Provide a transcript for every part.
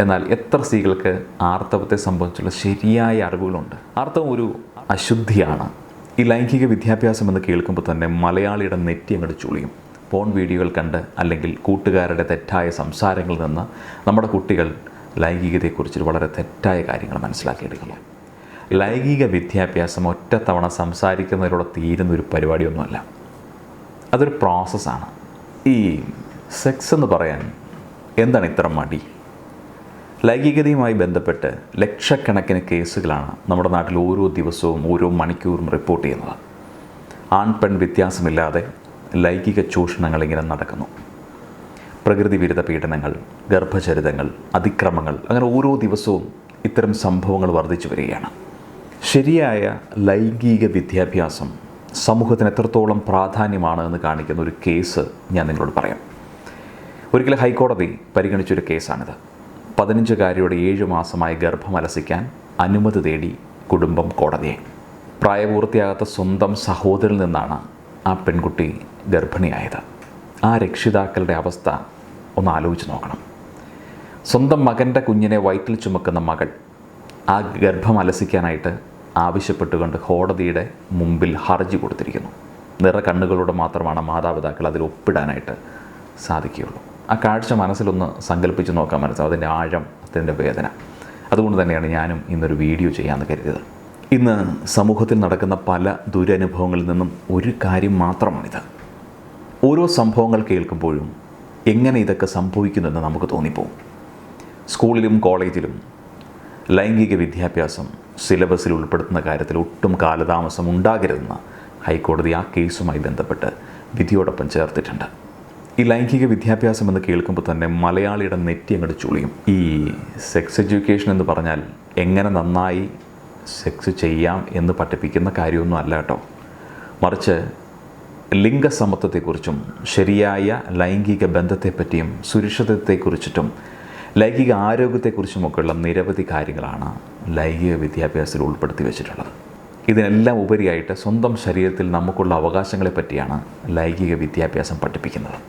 എന്നാൽ എത്ര സ്ത്രീകൾക്ക് ആർത്തവത്തെ സംബന്ധിച്ചുള്ള ശരിയായ അറിവുകളുണ്ട്? ആർത്തവം ഒരു അശുദ്ധിയാണ്. ഈ ലൈംഗിക വിദ്യാഭ്യാസം എന്ന് കേൾക്കുമ്പോൾ തന്നെ മലയാളിയുടെ നെറ്റി അങ്ങോട്ട് ചുളിയും. പോൺ വീഡിയോകൾ കണ്ട് അല്ലെങ്കിൽ കൂട്ടുകാരുടെ തെറ്റായ സംസാരങ്ങളിൽ നിന്ന് നമ്മുടെ കുട്ടികൾ ലൈംഗികതയെക്കുറിച്ച് വളരെ തെറ്റായ കാര്യങ്ങൾ മനസ്സിലാക്കിയെടുക്കുന്നു. ലൈംഗിക വിദ്യാഭ്യാസം ഒറ്റത്തവണ സംസാരിക്കുന്നതിലൂടെ തീരുന്ന ഒരു പരിപാടിയൊന്നുമല്ല. അതൊരു പ്രോസസ്സാണ്. ഈ സെക്സ് എന്ന് പറയാൻ എന്താണ് ഇത്ര മടി? ലൈംഗികതയുമായി ബന്ധപ്പെട്ട് ലക്ഷക്കണക്കിന് കേസുകളാണ് നമ്മുടെ നാട്ടിൽ ഓരോ ദിവസവും ഓരോ മണിക്കൂറും റിപ്പോർട്ട് ചെയ്യുന്നത്. ആൺ പെൺ വ്യത്യാസമില്ലാതെ ലൈംഗിക ചൂഷണങ്ങൾ ഇങ്ങനെ നടക്കുന്നു. പ്രകൃതി വിരുദ്ധ പീഡനങ്ങൾ, ഗർഭചരിതങ്ങൾ, അതിക്രമങ്ങൾ, അങ്ങനെ ഓരോ ദിവസവും ഇത്തരം സംഭവങ്ങൾ വർദ്ധിച്ചു വരികയാണ്. ശരിയായ ലൈംഗിക വിദ്യാഭ്യാസം സമൂഹത്തിന് എത്രത്തോളം പ്രാധാന്യമാണ് എന്ന് കാണിക്കുന്ന ഒരു കേസ് ഞാൻ നിങ്ങളോട് പറയാം. ഒരിക്കലും ഹൈക്കോടതി പരിഗണിച്ചൊരു കേസാണിത്. 15-കാരിയുടെ 7 മാസമായി ഗർഭമലസിക്കാൻ അനുമതി തേടി കുടുംബം കോടതിയെ. പ്രായപൂർത്തിയാകാത്ത സ്വന്തം സഹോദരിൽ നിന്നാണ് ആ പെൺകുട്ടി ഗർഭിണിയായത്. ആ രക്ഷിതാക്കളുടെ അവസ്ഥ ഒന്ന് ആലോചിച്ച് നോക്കണം. സ്വന്തം മകൻ്റെ കുഞ്ഞിനെ വയറ്റിൽ ചുമക്കുന്ന മകൾ ആ ഗർഭം അലസിക്കാനായിട്ട് ആവശ്യപ്പെട്ടുകൊണ്ട് കോടതിയുടെ മുമ്പിൽ ഹർജി കൊടുത്തിരിക്കുന്നു. നിറ കണ്ണുകളോട് മാത്രമാണ് മാതാപിതാക്കൾ അതിൽ ഒപ്പിടാനായിട്ട് സാധിക്കുകയുള്ളൂ. ആ കാഴ്ച മനസ്സിലൊന്ന് സങ്കല്പിച്ച് നോക്കാൻ മനസ്സിലാവും അതിൻ്റെ ആഴം, അതിൻ്റെ വേദന. അതുകൊണ്ട് തന്നെയാണ് ഞാനും ഇന്നൊരു വീഡിയോ ചെയ്യാമെന്ന് കരുതിയത്. ഇന്ന് സമൂഹത്തിൽ നടക്കുന്ന പല ദുരനുഭവങ്ങളിൽ നിന്നും ഒരു കാര്യം മാത്രമാണിത്. ഓരോ സംഭവങ്ങൾ കേൾക്കുമ്പോഴും എങ്ങനെ ഇതൊക്കെ സംഭവിക്കുന്നെന്ന് നമുക്ക് തോന്നിപ്പോവും. സ്കൂളിലും കോളേജിലും ലൈംഗിക വിദ്യാഭ്യാസം സിലബസിൽ ഉൾപ്പെടുത്തുന്ന കാര്യത്തിൽ ഒട്ടും കാലതാമസം ഉണ്ടാകരുതെന്ന് ഹൈക്കോടതി ആ കേസുമായി ബന്ധപ്പെട്ട് വിധിയോടൊപ്പം ചേർത്തിട്ടുണ്ട്. ഈ ലൈംഗിക വിദ്യാഭ്യാസം എന്ന് കേൾക്കുമ്പോൾ തന്നെ മലയാളിയുടെ നെറ്റി അങ്ങോട്ട് ചുളിയും. ഈ സെക്സ് എഡ്യൂക്കേഷൻ എന്ന് പറഞ്ഞാൽ എങ്ങനെ നന്നായി സെക്സ് ചെയ്യാം എന്ന് പഠിപ്പിക്കുന്ന കാര്യമൊന്നും അല്ല കേട്ടോ. മറിച്ച് ലിംഗസമത്വത്തെക്കുറിച്ചും ശരിയായ ലൈംഗിക ബന്ധത്തെപ്പറ്റിയും സുരക്ഷിതത്വത്തെക്കുറിച്ചിട്ടും ലൈംഗിക ആരോഗ്യത്തെക്കുറിച്ചുമൊക്കെയുള്ള നിരവധി കാര്യങ്ങളാണ് ലൈംഗിക വിദ്യാഭ്യാസത്തിൽ ഉൾപ്പെടുത്തി വെച്ചിട്ടുള്ളത്. ഇതിനെല്ലാം ഉപരിയായിട്ട് സ്വന്തം ശരീരത്തിൽ നമുക്കുള്ള അവകാശങ്ങളെ പറ്റിയാണ് ലൈംഗിക വിദ്യാഭ്യാസം പഠിപ്പിക്കുന്നത്.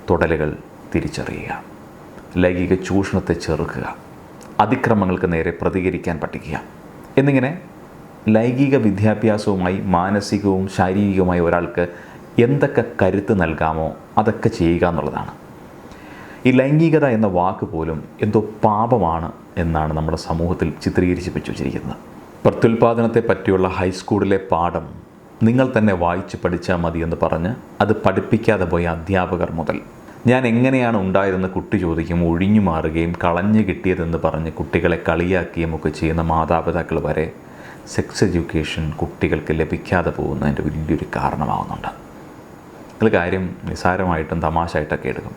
തൊടലുകൾ തിരിച്ചറിയുക, ലൈംഗിക ചൂഷണത്തെ ചെറുക്കുക, അതിക്രമങ്ങൾക്ക് നേരെ പ്രതികരിക്കാൻ പഠിക്കുക എന്നിങ്ങനെ ലൈംഗിക വിദ്യാഭ്യാസവുമായി മാനസികവും ശാരീരികവുമായി ഒരാൾക്ക് എന്തൊക്കെ കരുത്ത് നൽകാമോ അതൊക്കെ ചെയ്യുക എന്നുള്ളതാണ്. ഈ ലൈംഗികത എന്ന വാക്ക് പോലും എന്തോ പാപമാണ് എന്നാണ് നമ്മുടെ സമൂഹത്തിൽ ചിത്രീകരിച്ച് വെച്ചിരിക്കുന്നത്. പ്രത്യുൽപാദനത്തെ പറ്റിയുള്ള ഹൈസ്കൂളിലെ പാഠം നിങ്ങൾ തന്നെ വായിച്ച് പഠിച്ചാൽ മതി എന്ന് പറഞ്ഞ് അത് പഠിപ്പിക്കാതെ പോയ അധ്യാപകർ മുതൽ ഞാൻ എങ്ങനെയാണ് ഉണ്ടായതെന്ന് കുട്ടി ചോദിക്കും ഒഴിഞ്ഞു മാറുകയും കളഞ്ഞു കിട്ടിയതെന്ന് പറഞ്ഞ് കുട്ടികളെ കളിയാക്കുകയും ഒക്കെ ചെയ്യുന്ന മാതാപിതാക്കൾ വരെ സെക്സ് എഡ്യൂക്കേഷൻ കുട്ടികൾക്ക് ലഭിക്കാതെ പോകുന്നതിൻ്റെ വലിയൊരു കാരണമാകുന്നുണ്ട്. ഇത് കാര്യം നിസ്സാരമായിട്ടും തമാശയായിട്ടൊക്കെ എടുക്കും.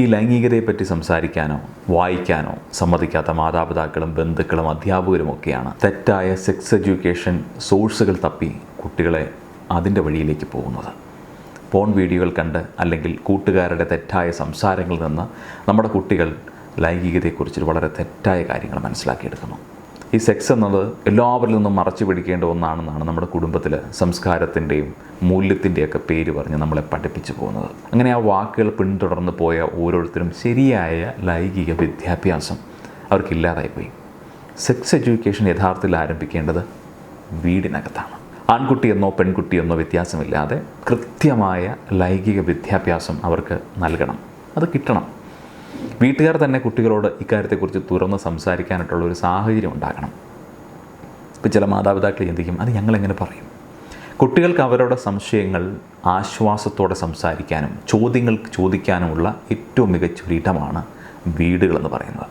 ഈ ലൈംഗികതയെപ്പറ്റി സംസാരിക്കാനോ വായിക്കാനോ സമ്മതിക്കാത്ത മാതാപിതാക്കളും ബന്ധുക്കളും അധ്യാപകരുമൊക്കെയാണ് തെറ്റായ സെക്സ് എഡ്യൂക്കേഷൻ സോഴ്സുകൾ തപ്പി കുട്ടികളെ അതിൻ്റെ വഴിയിലേക്ക് പോകുന്നത്. പോൺ വീഡിയോകൾ കണ്ട് അല്ലെങ്കിൽ കൂട്ടുകാരുടെ തെറ്റായ സംസാരങ്ങളിൽ നിന്ന് നമ്മുടെ കുട്ടികൾ ലൈംഗികതയെക്കുറിച്ച് വളരെ തെറ്റായ കാര്യങ്ങൾ മനസ്സിലാക്കിയെടുക്കുന്നു. ഈ സെക്സ് എന്നത് എല്ലാവരിൽ നിന്നും മറച്ചു പിടിക്കേണ്ട ഒന്നാണെന്നാണ് നമ്മുടെ കുടുംബത്തിൽ സംസ്കാരത്തിൻ്റെയും മൂല്യത്തിൻ്റെയൊക്കെ പേര് പറഞ്ഞ് നമ്മളെ പഠിപ്പിച്ചു പോകുന്നത്. അങ്ങനെ ആ വാക്കുകൾ പിന്തുടർന്ന് പോയ ഓരോരുത്തരും ശരിയായ ലൈംഗിക വിദ്യാഭ്യാസം അവർക്കില്ലാതായിപ്പോയി. സെക്സ് എഡ്യൂക്കേഷൻ യഥാർത്ഥത്തിൽ ആരംഭിക്കേണ്ടത് വീടിനകത്താണ്. ആൺകുട്ടിയെന്നോ പെൺകുട്ടിയെന്നോ വ്യത്യാസമില്ലാതെ കൃത്യമായ ലൈംഗിക വിദ്യാഭ്യാസം അവർക്ക് നൽകണം. അത് കിട്ടണം. വീട്ടുകാർ തന്നെ കുട്ടികളോട് ഇക്കാര്യത്തെക്കുറിച്ച് തുറന്ന് സംസാരിക്കാനായിട്ടുള്ള ഒരു സാഹചര്യം ഉണ്ടാക്കണം. ഇപ്പോൾ ചില മാതാപിതാക്കൾ ചിന്തിക്കും അത് ഞങ്ങളെങ്ങനെ പറയും? കുട്ടികൾക്ക് അവരുടെ സംശയങ്ങൾ ആശ്വാസത്തോടെ സംസാരിക്കാനും ചോദ്യങ്ങൾ ചോദിക്കാനുമുള്ള ഏറ്റവും മികച്ചൊരു ഇടമാണ് വീടുകളെന്ന് പറയുന്നത്.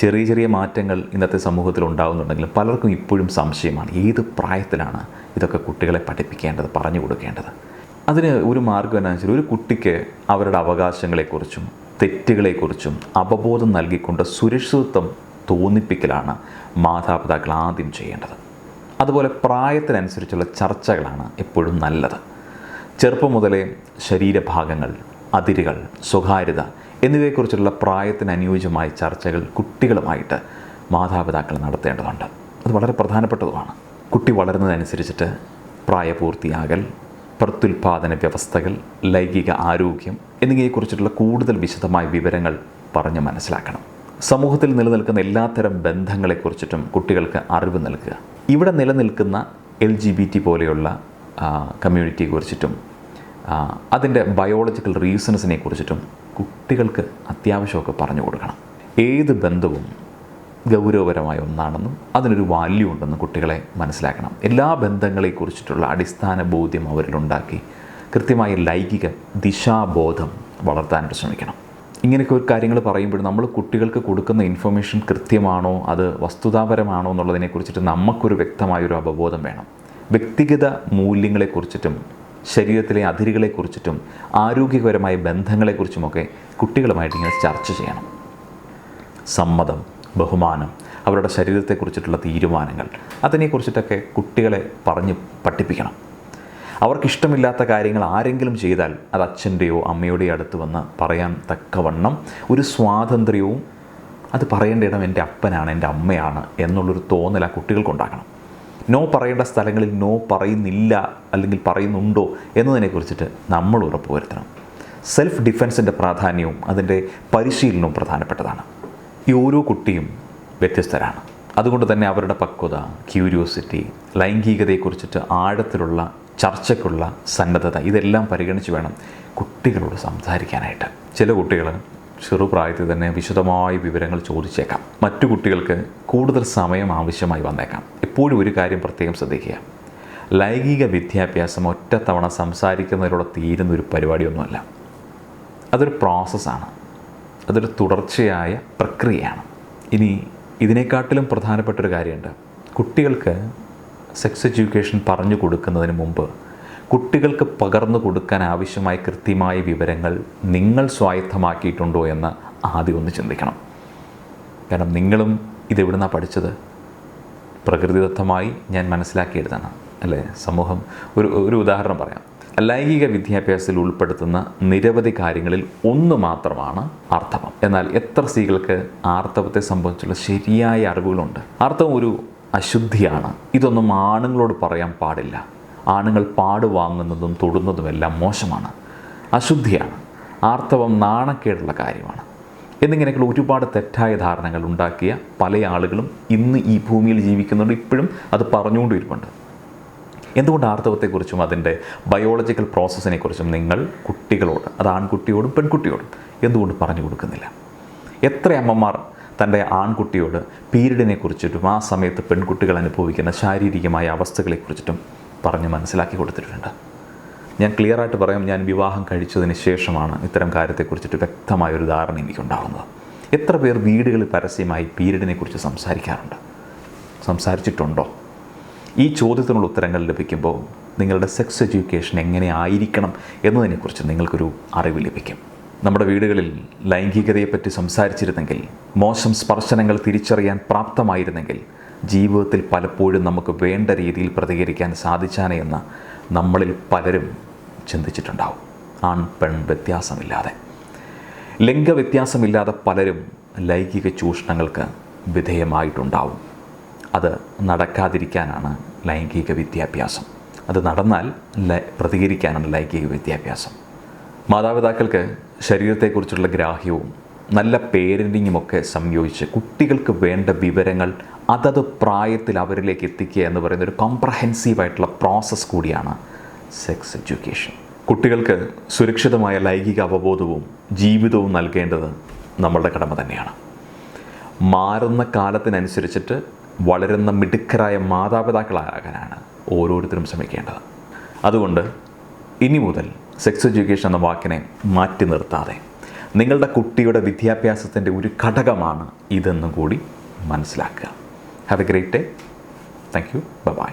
ചെറിയ ചെറിയ മാറ്റങ്ങൾ ഇന്നത്തെ സമൂഹത്തിൽ ഉണ്ടാകുന്നുണ്ടെങ്കിലും പലർക്കും ഇപ്പോഴും സംശയമാണ് ഏത് പ്രായത്തിലാണ് ഇതൊക്കെ കുട്ടികളെ പഠിപ്പിക്കേണ്ടത്, പറഞ്ഞു കൊടുക്കേണ്ടത്. അതിന് ഒരു മാർഗ്ഗം എന്താണെന്ന് വെച്ചാൽ ഒരു കുട്ടിക്ക് അവരുടെ അവകാശങ്ങളെക്കുറിച്ചും തെറ്റുകളെക്കുറിച്ചും അവബോധം നൽകിക്കൊണ്ട് സുരക്ഷിതത്വം തോന്നിപ്പിക്കലാണ് മാതാപിതാക്കൾ ആദ്യം ചെയ്യേണ്ടത്. അതുപോലെ പ്രായത്തിനനുസരിച്ചുള്ള ചർച്ചകളാണ് എപ്പോഴും നല്ലത്. ചെറുപ്പം മുതലേ ശരീരഭാഗങ്ങൾ, അതിരുകൾ, സ്വകാര്യത എന്നിവയെക്കുറിച്ചുള്ള പ്രായത്തിന് അനുയോജ്യമായ ചർച്ചകൾ കുട്ടികളുമായിട്ട് മാതാപിതാക്കൾ നടത്തേണ്ടതുണ്ട്. അത് വളരെ പ്രധാനപ്പെട്ടതുമാണ്. കുട്ടി വളരുന്നതനുസരിച്ചിട്ട് പ്രായപൂർത്തിയാകൽ, പ്രത്യുൽപാദന വ്യവസ്ഥകൾ, ലൈംഗിക ആരോഗ്യം എന്നിവയെക്കുറിച്ചിട്ടുള്ള കൂടുതൽ വിശദമായ വിവരങ്ങൾ പറഞ്ഞ് മനസ്സിലാക്കണം. സമൂഹത്തിൽ നിലനിൽക്കുന്ന എല്ലാത്തരം ബന്ധങ്ങളെക്കുറിച്ചിട്ടും കുട്ടികൾക്ക് അറിവ് നൽകുക. ഇവിടെ നിലനിൽക്കുന്ന LGBT പോലെയുള്ള കമ്മ്യൂണിറ്റിയെക്കുറിച്ചിട്ടും അതിൻ്റെ ബയോളജിക്കൽ റീസൺസിനെ കുറിച്ചിട്ടും കുട്ടികൾക്ക് അത്യാവശ്യമൊക്കെ പറഞ്ഞു കൊടുക്കണം. ഏത് ബന്ധവും ഗൗരവപരമായ ഒന്നാണെന്നും അതിനൊരു വാല്യൂ ഉണ്ടെന്നും കുട്ടികളെ മനസ്സിലാക്കണം. എല്ലാ ബന്ധങ്ങളെക്കുറിച്ചിട്ടുള്ള അടിസ്ഥാന ബോധ്യം അവരിലുണ്ടാക്കി കൃത്യമായ ലൈംഗിക ദിശാബോധം വളർത്താനായിട്ട് ശ്രമിക്കണം. ഇങ്ങനെയൊക്കെ ഒരു കാര്യങ്ങൾ പറയുമ്പോൾ നമ്മൾ കുട്ടികൾക്ക് കൊടുക്കുന്ന ഇൻഫർമേഷൻ കൃത്യമാണോ, അത് വസ്തുതാപരമാണോ എന്നുള്ളതിനെക്കുറിച്ചിട്ട് നമുക്കൊരു വ്യക്തമായൊരു അവബോധം വേണം. വ്യക്തിഗത മൂല്യങ്ങളെക്കുറിച്ചിട്ടും ശരീരത്തിലെ അതിരുകളെക്കുറിച്ചിട്ടും ആരോഗ്യകരമായ ബന്ധങ്ങളെക്കുറിച്ചുമൊക്കെ കുട്ടികളുമായിട്ട് ഇങ്ങനെ ചർച്ച ചെയ്യണം. സമ്മതം, ബഹുമാനം, അവരുടെ ശരീരത്തെക്കുറിച്ചിട്ടുള്ള തീരുമാനങ്ങൾ, അതിനെക്കുറിച്ചിട്ടൊക്കെ കുട്ടികളെ പറഞ്ഞ് പഠിപ്പിക്കണം. അവർക്കിഷ്ടമില്ലാത്ത കാര്യങ്ങൾ ആരെങ്കിലും ചെയ്താൽ അത് അച്ഛൻ്റെയോ അമ്മയുടെയോ അടുത്ത് വന്ന് പറയാൻ തക്കവണ്ണം ഒരു സ്വാതന്ത്ര്യവും, അത് പറയേണ്ട ഇടം എൻ്റെ അപ്പനാണ്, എൻ്റെ അമ്മയാണ് എന്നുള്ളൊരു തോന്നൽ ആ കുട്ടികൾക്കുണ്ടാക്കണം. നോ പറയേണ്ട സ്ഥലങ്ങളിൽ നോ പറയുന്നില്ല അല്ലെങ്കിൽ പറയുന്നുണ്ടോ എന്നതിനെക്കുറിച്ചിട്ട് നമ്മൾ ഉറപ്പുവരുത്തണം. സെൽഫ് ഡിഫെൻസിൻ്റെ പ്രാധാന്യവും അതിൻ്റെ പരിശീലനവും പ്രധാനപ്പെട്ടതാണ്. ഈ ഓരോ കുട്ടിയും വ്യത്യസ്തരാണ്. അതുകൊണ്ട് തന്നെ അവരുടെ പക്വത, ക്യൂരിയോസിറ്റി, ലൈംഗികതയെക്കുറിച്ചിട്ട് ആഴത്തിലുള്ള ചർച്ചയ്ക്കുള്ള സന്നദ്ധത, ഇതെല്ലാം പരിഗണിച്ച് വേണം കുട്ടികളോട് സംസാരിക്കാനായിട്ട്. ചില കുട്ടികൾ ചെറുപ്രായത്തിൽ തന്നെ വിശദമായ വിവരങ്ങൾ ചോദിച്ചേക്കാം. മറ്റു കുട്ടികൾക്ക് കൂടുതൽ സമയം ആവശ്യമായി വന്നേക്കാം. എപ്പോഴും ഒരു കാര്യം പ്രത്യേകം ശ്രദ്ധിക്കുക, ലൈംഗിക വിദ്യാഭ്യാസം ഒറ്റത്തവണ സംസാരിക്കുന്നതിലൂടെ തീരുന്നൊരു പരിപാടിയൊന്നുമല്ല. അതൊരു പ്രോസസ്സാണ്, അതൊരു തുടർച്ചയായ പ്രക്രിയയാണ്. ഇനി ഇതിനെക്കാട്ടിലും പ്രധാനപ്പെട്ടൊരു കാര്യമുണ്ട്. കുട്ടികൾക്ക് സെക്സ് എഡ്യൂക്കേഷൻ പറഞ്ഞു കൊടുക്കുന്നതിന് മുമ്പ് കുട്ടികൾക്ക് പകർന്നു കൊടുക്കാൻ ആവശ്യമായ കൃത്യമായ വിവരങ്ങൾ നിങ്ങൾ സ്വായത്തമാക്കിയിട്ടുണ്ടോ എന്ന് ആദ്യം ഒന്ന് ചിന്തിക്കണം. കാരണം നിങ്ങളും ഇതെവിടുന്നാണ് പഠിച്ചത്? പ്രകൃതിദത്തമായി ഞാൻ മനസ്സിലാക്കിയെടുത്താണ് അല്ലേ? സമൂഹം ഒരു ഉദാഹരണം പറയാം. ലൈംഗിക വിദ്യാഭ്യാസത്തിൽ ഉൾപ്പെടുത്തുന്ന നിരവധി കാര്യങ്ങളിൽ ഒന്ന് മാത്രമാണ് ആർത്തവം. എന്നാൽ എത്ര സ്ത്രീകൾക്ക് ആർത്തവത്തെ സംബന്ധിച്ചുള്ള ശരിയായ അറിവുകളുണ്ട്? ആർത്തവം ഒരു അശുദ്ധിയാണ്. ഇതൊന്നും ആണുങ്ങളോട് പറയാൻ പാടില്ല. ആണുങ്ങൾ പാടുവാങ്ങുന്നതും തൊടുന്നതുമെല്ലാം മോശമാണ്, അശുദ്ധിയാണ്. ആർത്തവം നാണക്കേടുള്ള കാര്യമാണ് എന്നിങ്ങനെയൊക്കെയുള്ള ഒരുപാട് തെറ്റായ ധാരണകൾ ഉണ്ടാക്കിയ പല ആളുകളും ഇന്ന് ഈ ഭൂമിയിൽ ജീവിക്കുന്നുണ്ട്. ഇപ്പോഴും അത് പറഞ്ഞുകൊണ്ടിരിപ്പുണ്ട്. എന്തുകൊണ്ട് ആർത്തവത്തെക്കുറിച്ചും അതിൻ്റെ ബയോളജിക്കൽ പ്രോസസ്സിനെക്കുറിച്ചും നിങ്ങൾ കുട്ടികളോട്, അത് ആൺകുട്ടിയോടും പെൺകുട്ടിയോടും എന്തുകൊണ്ട് പറഞ്ഞു കൊടുക്കുന്നില്ല? എത്ര അമ്മമാർ തൻ്റെ ആൺകുട്ടിയോട് പീരീഡിനെ കുറിച്ചിട്ടും ആ സമയത്ത് പെൺകുട്ടികൾ അനുഭവിക്കുന്ന ശാരീരികമായ അവസ്ഥകളെക്കുറിച്ചിട്ടും പറഞ്ഞ് മനസ്സിലാക്കി കൊടുത്തിട്ടുണ്ട്. ഞാൻ ക്ലിയറായിട്ട് പറയാം, ഞാൻ വിവാഹം കഴിച്ചതിന് ശേഷമാണ് ഇത്തരം കാര്യത്തെക്കുറിച്ചിട്ട് വ്യക്തമായൊരു ധാരണ എനിക്കുണ്ടാകുന്നത്. എത്ര പേർ വീടുകളിൽ പരസ്യമായി പീരീഡിനെ കുറിച്ച് സംസാരിച്ചിട്ടുണ്ടോ? ഈ ചോദ്യത്തിനുള്ള ഉത്തരങ്ങൾ ലഭിക്കുമ്പോൾ നിങ്ങളുടെ സെക്സ് എഡ്യൂക്കേഷൻ എങ്ങനെ ആയിരിക്കണം എന്നതിനെക്കുറിച്ച് നിങ്ങൾക്കൊരു അറിവ് ലഭിക്കും. നമ്മുടെ വീടുകളിൽ ലൈംഗികതയെപ്പറ്റി സംസാരിച്ചിരുന്നെങ്കിൽ, മോശം സ്പർശനങ്ങൾ തിരിച്ചറിയാൻ പ്രാപ്തമായിരുന്നെങ്കിൽ, ജീവിതത്തിൽ പലപ്പോഴും നമുക്ക് വേണ്ട രീതിയിൽ പ്രതികരിക്കാൻ സാധിച്ചാനേ എന്ന് നമ്മളിൽ പലരും ചിന്തിച്ചിട്ടുണ്ടാവും. ആൺ പെൺ വ്യത്യാസമില്ലാതെ, ലിംഗവ്യത്യാസമില്ലാതെ പലരും ലൈംഗിക ചൂഷണങ്ങൾക്ക് വിധേയമായിട്ടുണ്ടാവും. അത് നടക്കാതിരിക്കാനാണ് ലൈംഗിക വിദ്യാഭ്യാസം. അത് നടന്നാൽ പ്രതികരിക്കാനാണ് ലൈംഗിക വിദ്യാഭ്യാസം. മാതാപിതാക്കൾക്ക് ശരീരത്തെക്കുറിച്ചുള്ള ഗ്രാഹ്യവും നല്ല പേരൻറ്റിങ്ങുമൊക്കെ സംയോജിച്ച് കുട്ടികൾക്ക് വേണ്ട വിവരങ്ങൾ അതത് പ്രായത്തിൽ അവരിലേക്ക് എത്തിക്കുക എന്ന് പറയുന്ന ഒരു കോംപ്രഹെൻസീവായിട്ടുള്ള പ്രോസസ്സ് കൂടിയാണ് സെക്സ് എഡ്യൂക്കേഷൻ. കുട്ടികൾക്ക് സുരക്ഷിതമായ ലൈംഗിക അവബോധവും ജീവിതവും നൽകേണ്ടത് നമ്മളുടെ കടമ തന്നെയാണ്. മാറുന്ന കാലത്തിനനുസരിച്ചിട്ട് വളരുന്ന മിടുക്കരായ മാതാപിതാക്കളാകാനാണ് ഓരോരുത്തരും ശ്രമിക്കേണ്ടത്. അതുകൊണ്ട് ഇനി മുതൽ സെക്സ് എഡ്യൂക്കേഷൻ എന്ന വാക്കിനെ മാറ്റി നിർത്താതെ നിങ്ങളുടെ കുട്ടിയുടെ വിദ്യാഭ്യാസത്തിൻ്റെ ഒരു ഘടകമാണ് ഇതെന്നും കൂടി മനസ്സിലാക്കുക. Have a great day. Thank you. By.